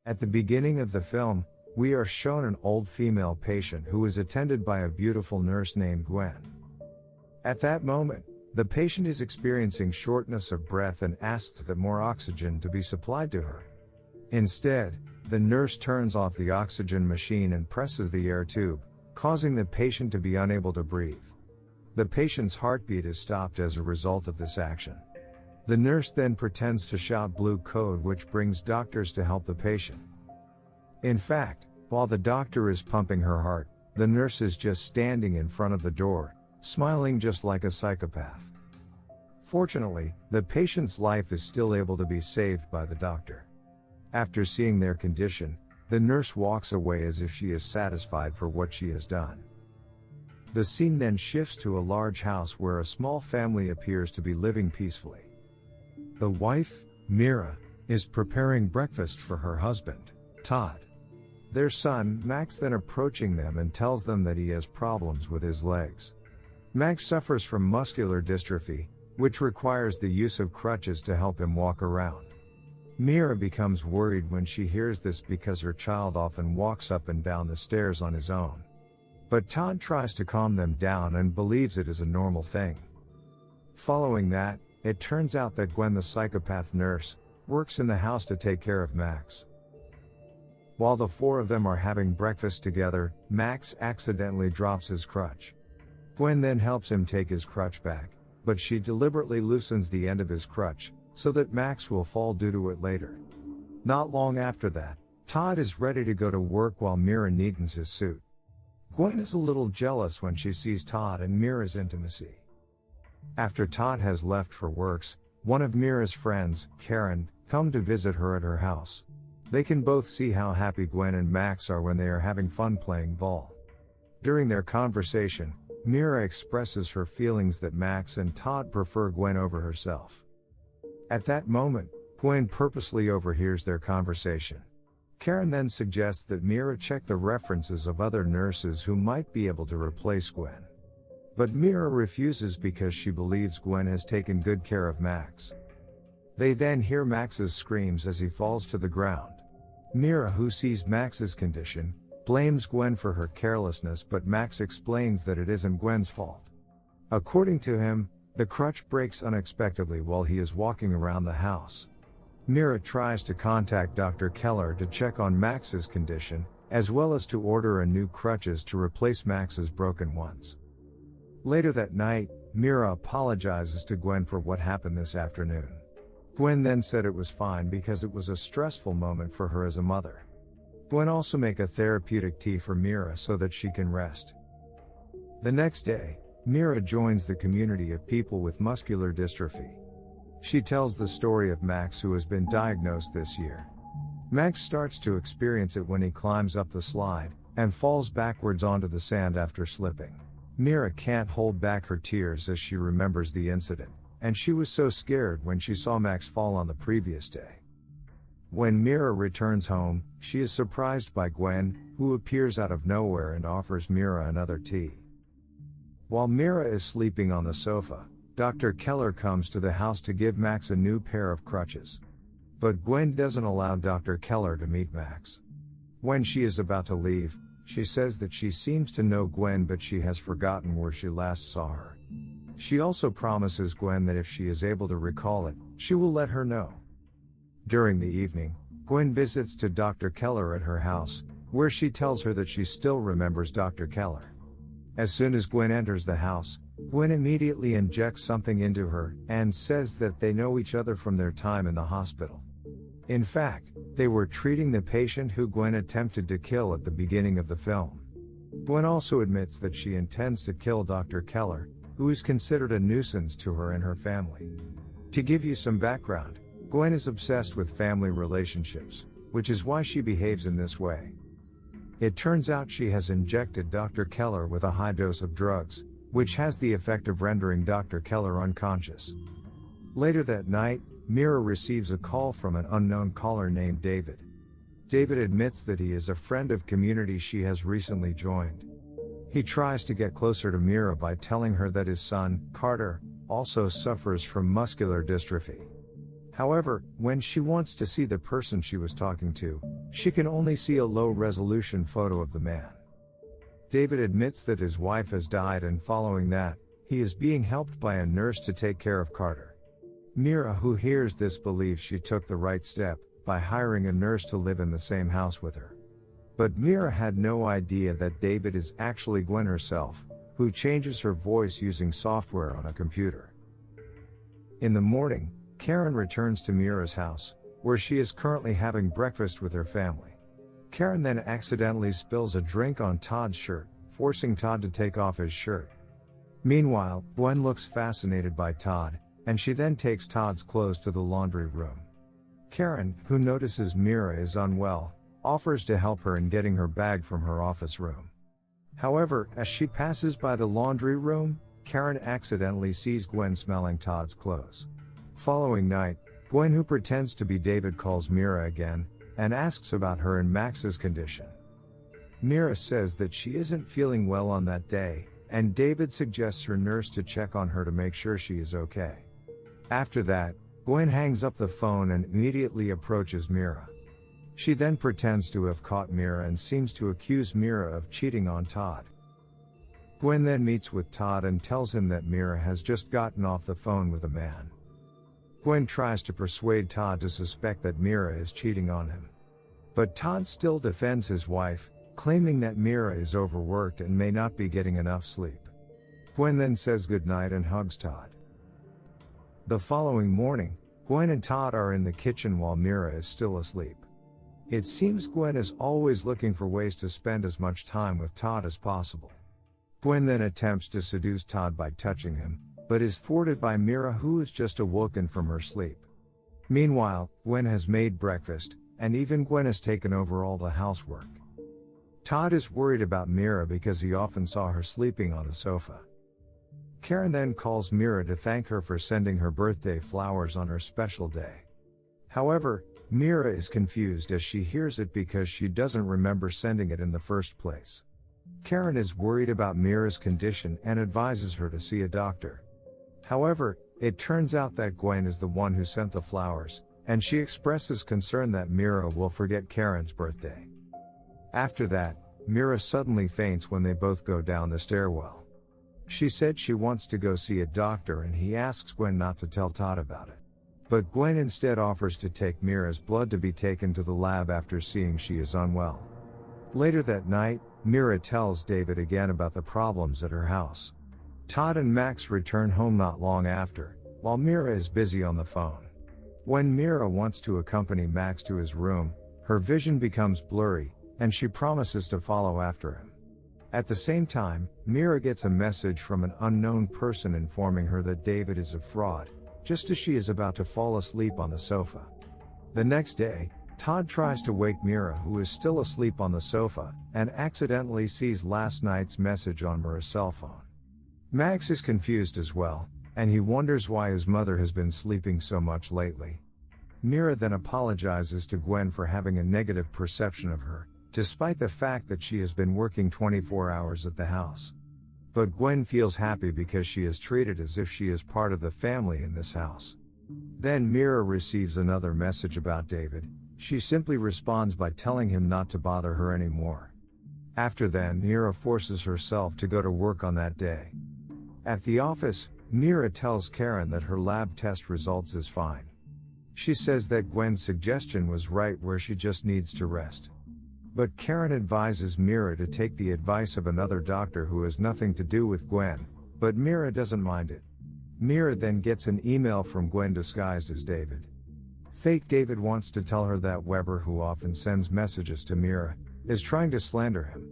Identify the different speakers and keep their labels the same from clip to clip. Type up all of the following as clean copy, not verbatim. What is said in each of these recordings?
Speaker 1: At the beginning of the film, we are shown an old female patient who is attended by a beautiful nurse named Gwen. At that moment, the patient is experiencing shortness of breath and asks that more oxygen to be supplied to her. Instead, the nurse turns off the oxygen machine and presses the air tube, causing the patient to be unable to breathe. The patient's heartbeat is stopped as a result of this action. The nurse then pretends to shout blue code, which brings doctors to help the patient. In fact, while the doctor is pumping her heart, the nurse is just standing in front of the door, smiling just like a psychopath. Fortunately, the patient's life is still able to be saved by the doctor. After seeing their condition, the nurse walks away as if she is satisfied for what she has done. The scene then shifts to a large house where a small family appears to be living peacefully. The wife, Mira, is preparing breakfast for her husband, Todd. Their son, Max, then approaching them and tells them that he has problems with his legs. Max suffers from muscular dystrophy, which requires the use of crutches to help him walk around. Mira becomes worried when she hears this because her child often walks up and down the stairs on his own. But Todd tries to calm them down and believes it is a normal thing. Following that, it turns out that Gwen, the psychopath nurse, works in the house to take care of Max. While the four of them are having breakfast together, Max accidentally drops his crutch. Gwen then helps him take his crutch back, but she deliberately loosens the end of his crutch, so that Max will fall due to it later. Not long after that, Todd is ready to go to work while Mira neatens his suit. Gwen is a little jealous when she sees Todd and Mira's intimacy. After Todd has left for works, one of Mira's friends, Karen, come to visit her at her house. They can both see how happy Gwen and Max are when they are having fun playing ball. During their conversation, Mira expresses her feelings that Max and Todd prefer Gwen over herself. At that moment, Gwen purposely overhears their conversation. Karen then suggests that Mira check the references of other nurses who might be able to replace Gwen. But Mira refuses because she believes Gwen has taken good care of Max. They then hear Max's screams as he falls to the ground. Mira, who sees Max's condition, blames Gwen for her carelessness, but Max explains that it isn't Gwen's fault. According to him, the crutch breaks unexpectedly while he is walking around the house. Mira tries to contact Dr. Keller to check on Max's condition, as well as to order a new crutches to replace Max's broken ones. Later that night, Mira apologizes to Gwen for what happened this afternoon. Gwen then said it was fine because it was a stressful moment for her as a mother. Gwen also make a therapeutic tea for Mira so that she can rest. The next day, Mira joins the community of people with muscular dystrophy. She tells the story of Max, who has been diagnosed this year. Max starts to experience it when he climbs up the slide, and falls backwards onto the sand after slipping. Mira can't hold back her tears as she remembers the incident, and she was so scared when she saw Max fall on the previous day. When Mira returns home, she is surprised by Gwen, who appears out of nowhere and offers Mira another tea. While Mira is sleeping on the sofa, Dr. Keller comes to the house to give Max a new pair of crutches. But Gwen doesn't allow Dr. Keller to meet Max. When she is about to leave, she says that she seems to know Gwen, but she has forgotten where she last saw her. She also promises Gwen that if she is able to recall it, she will let her know. During the evening, Gwen visits to Dr. Keller at her house, where she tells her that she still remembers Dr. Keller. As soon as Gwen enters the house, Gwen immediately injects something into her and says that they know each other from their time in the hospital. In fact, they were treating the patient who Gwen attempted to kill at the beginning of the film. Gwen also admits that she intends to kill Dr. Keller, who is considered a nuisance to her and her family. To give you some background, Gwen is obsessed with family relationships, which is why she behaves in this way. It turns out she has injected Dr. Keller with a high dose of drugs, which has the effect of rendering Dr. Keller unconscious. Later that night, Mira receives a call from an unknown caller named David. David admits that he is a friend of community she has recently joined. He tries to get closer to Mira by telling her that his son, Carter, also suffers from muscular dystrophy. However, when she wants to see the person she was talking to, She can only see a low-resolution photo of the man. David admits that his wife has died, and following that, he is being helped by a nurse to take care of Carter. Mira, who hears this, believes she took the right step by hiring a nurse to live in the same house with her. But Mira had no idea that David is actually Gwen herself, who changes her voice using software on a computer. In the morning, Karen returns to Mira's house, where she is currently having breakfast with her family. Karen then accidentally spills a drink on Todd's shirt, forcing Todd to take off his shirt. Meanwhile, Gwen looks fascinated by Todd, and she then takes Todd's clothes to the laundry room. Karen, who notices Mira is unwell, offers to help her in getting her bag from her office room. However, as she passes by the laundry room, Karen accidentally sees Gwen smelling Todd's clothes. Following night, Gwen, who pretends to be David, calls Mira again, and asks about her and Max's condition. Mira says that she isn't feeling well on that day, and David suggests her nurse to check on her to make sure she is okay. After that, Gwen hangs up the phone and immediately approaches Mira. She then pretends to have caught Mira and seems to accuse Mira of cheating on Todd. Gwen then meets with Todd and tells him that Mira has just gotten off the phone with a man. Gwen tries to persuade Todd to suspect that Mira is cheating on him. But Todd still defends his wife, claiming that Mira is overworked and may not be getting enough sleep. Gwen then says goodnight and hugs Todd. The following morning, Gwen and Todd are in the kitchen while Mira is still asleep. It seems Gwen is always looking for ways to spend as much time with Todd as possible. Gwen then attempts to seduce Todd by touching him, but is thwarted by Mira, who is just awoken from her sleep. Meanwhile, Gwen has made breakfast, and even Gwen has taken over all the housework. Todd is worried about Mira because he often saw her sleeping on the sofa. Karen then calls Mira to thank her for sending her birthday flowers on her special day. However, Mira is confused as she hears it because she doesn't remember sending it in the first place. Karen is worried about Mira's condition and advises her to see a doctor. However, it turns out that Gwen is the one who sent the flowers, and she expresses concern that Mira will forget Karen's birthday. After that, Mira suddenly faints when they both go down the stairwell. She said she wants to go see a doctor, and he asks Gwen not to tell Todd about it. But Gwen instead offers to take Mira's blood to be taken to the lab after seeing she is unwell. Later that night, Mira tells David again about the problems at her house. Todd and Max return home not long after, while Mira is busy on the phone. When Mira wants to accompany Max to his room, her vision becomes blurry, and she promises to follow after him. At the same time, Mira gets a message from an unknown person informing her that David is a fraud, just as she is about to fall asleep on the sofa. The next day, Todd tries to wake Mira, who is still asleep on the sofa, and accidentally sees last night's message on Mira's cell phone. Max is confused as well, and he wonders why his mother has been sleeping so much lately. Mira then apologizes to Gwen for having a negative perception of her, despite the fact that she has been working 24 hours at the house. But Gwen feels happy because she is treated as if she is part of the family in this house. Then Mira receives another message about David. She simply responds by telling him not to bother her anymore. After then, Mira forces herself to go to work on that day. At the office, Mira tells Karen that her lab test results is fine. She says that Gwen's suggestion was right, where she just needs to rest. But Karen advises Mira to take the advice of another doctor who has nothing to do with Gwen, but Mira doesn't mind it. Mira then gets an email from Gwen disguised as David. Fake David wants to tell her that Weber, who often sends messages to Mira, is trying to slander him.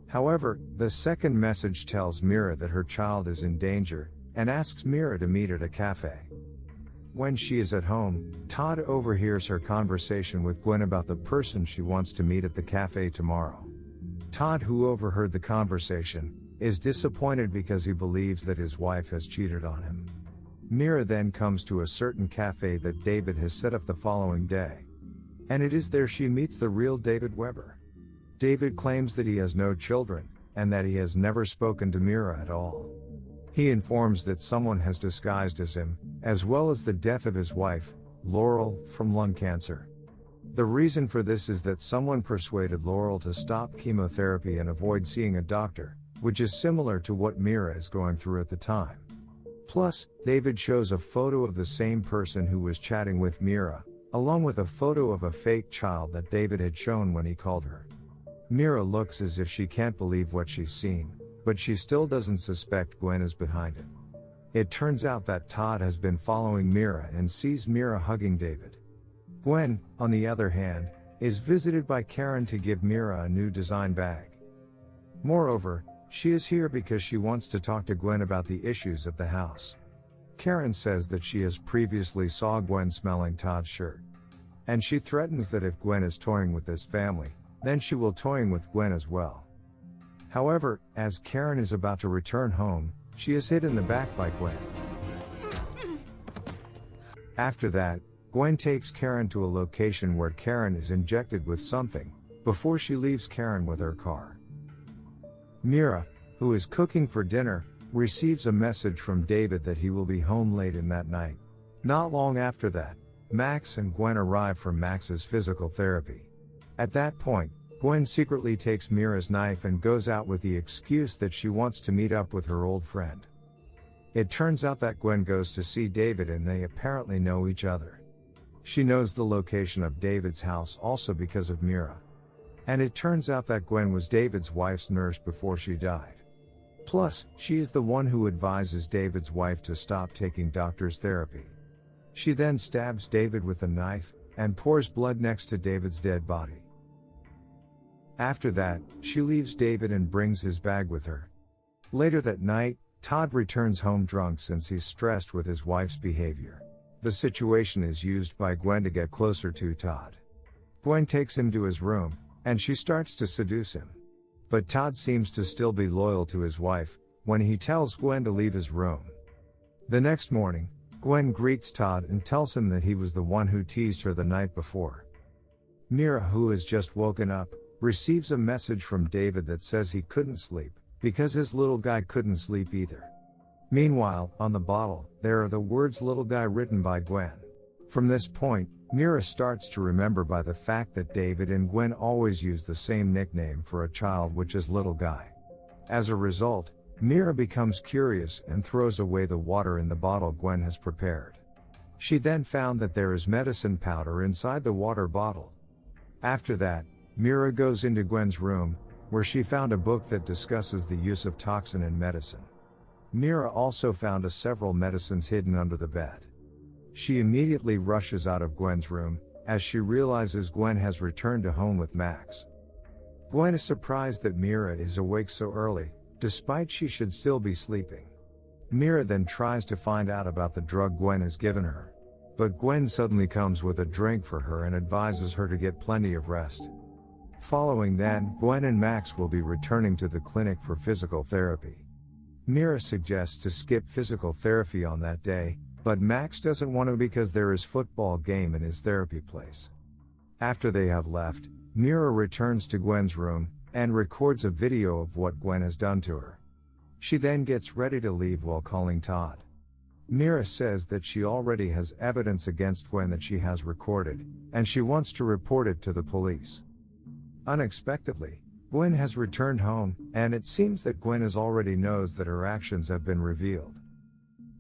Speaker 1: However, the second message tells Mira that her child is in danger, and asks Mira to meet at a cafe. When she is at home, Todd overhears her conversation with Gwen about the person she wants to meet at the cafe tomorrow. Todd, who overheard the conversation, is disappointed because he believes that his wife has cheated on him. Mira then comes to a certain cafe that David has set up the following day. And it is there she meets the real David Weber. David claims that he has no children, and that he has never spoken to Mira at all. He informs that someone has disguised as him, as well as the death of his wife, Laurel, from lung cancer. The reason for this is that someone persuaded Laurel to stop chemotherapy and avoid seeing a doctor, which is similar to what Mira is going through at the time. Plus, David shows a photo of the same person who was chatting with Mira, along with a photo of a fake child that David had shown when he called her. Mira looks as if she can't believe what she's seen, but she still doesn't suspect Gwen is behind it. It turns out that Todd has been following Mira and sees Mira hugging David. Gwen, on the other hand, is visited by Karen to give Mira a new design bag. Moreover, she is here because she wants to talk to Gwen about the issues at the house. Karen says that she has previously saw Gwen smelling Todd's shirt. And she threatens that if Gwen is toying with this family, then she will toying with Gwen as well. However, as Karen is about to return home, she is hit in the back by Gwen. After that, Gwen takes Karen to a location where Karen is injected with something, before she leaves Karen with her car. Mira, who is cooking for dinner, receives a message from David that he will be home late in that night. Not long after that, Max and Gwen arrive for Max's physical therapy. At that point, Gwen secretly takes Mira's knife and goes out with the excuse that she wants to meet up with her old friend. It turns out that Gwen goes to see David and they apparently know each other. She knows the location of David's house also because of Mira. And it turns out that Gwen was David's wife's nurse before she died. Plus, she is the one who advises David's wife to stop taking doctor's therapy. She then stabs David with a knife, and pours blood next to David's dead body. After that, she leaves David and brings his bag with her. Later that night, Todd returns home drunk since he's stressed with his wife's behavior. The situation is used by Gwen to get closer to Todd. Gwen takes him to his room, and she starts to seduce him. But Todd seems to still be loyal to his wife, when he tells Gwen to leave his room. The next morning, Gwen greets Todd and tells him that he was the one who teased her the night before. Mira, who has just woken up, receives a message from David that says he couldn't sleep, because his little guy couldn't sleep either. Meanwhile, on the bottle, there are the words "little guy" written by Gwen. From this point, Mira starts to remember by the fact that David and Gwen always use the same nickname for a child, which is little guy. As a result, Mira becomes curious and throws away the water in the bottle Gwen has prepared. She then found that there is medicine powder inside the water bottle. After that, Mira goes into Gwen's room, where she found a book that discusses the use of toxin in medicine. Mira also found several medicines hidden under the bed. She immediately rushes out of Gwen's room, as she realizes Gwen has returned to home with Max. Gwen is surprised that Mira is awake so early, despite she should still be sleeping. Mira then tries to find out about the drug Gwen has given her. But Gwen suddenly comes with a drink for her and advises her to get plenty of rest. Following that, Gwen and Max will be returning to the clinic for physical therapy. Mira suggests to skip physical therapy on that day, but Max doesn't want to because there is football game in his therapy place. After they have left, Mira returns to Gwen's room, and records a video of what Gwen has done to her. She then gets ready to leave while calling Todd. Mira says that she already has evidence against Gwen that she has recorded, and she wants to report it to the police. Unexpectedly, Gwen has returned home, and it seems that Gwen already knows that her actions have been revealed.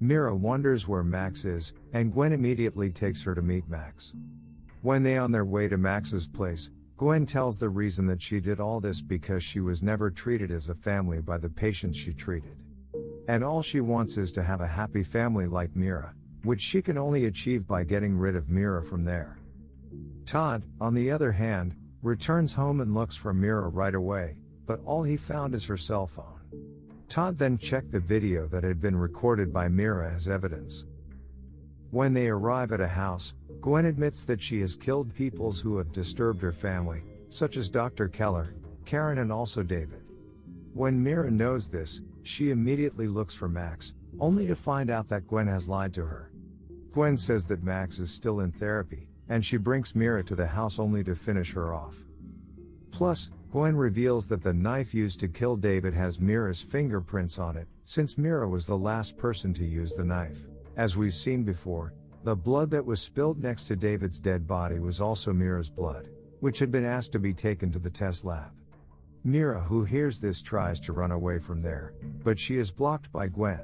Speaker 1: Mira wonders where Max is, and Gwen immediately takes her to meet Max. When they on their way to Max's place, Gwen tells the reason that she did all this because she was never treated as a family by the patients she treated. And all she wants is to have a happy family like Mira, which she can only achieve by getting rid of Mira from there. Todd, on the other hand, returns home and looks for Mira right away, but all he found is her cell phone. Todd then checked the video that had been recorded by Mira as evidence. When they arrive at a house, Gwen admits that she has killed people who have disturbed her family, such as Dr. Keller, Karen and also David. When Mira knows this, she immediately looks for Max, only to find out that Gwen has lied to her. Gwen says that Max is still in therapy, and she brings Mira to the house only to finish her off. Plus, Gwen reveals that the knife used to kill David has Mira's fingerprints on it, since Mira was the last person to use the knife. As we've seen before, The blood that was spilled next to David's dead body was also Mira's blood, which had been asked to be taken to the test lab. Mira, who hears this, tries to run away from there, but she is blocked by Gwen.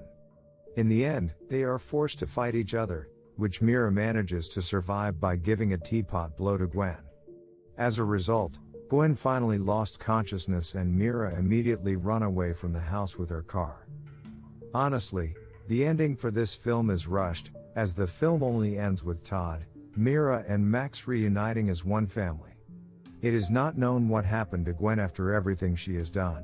Speaker 1: In the end, they are forced to fight each other, which Mira manages to survive by giving a teapot blow to Gwen. As a result, Gwen finally lost consciousness and Mira immediately run away from the house with her car. Honestly, the ending for this film is rushed, as the film only ends with Todd, Mira and Max reuniting as one family. It is not known what happened to Gwen after everything she has done.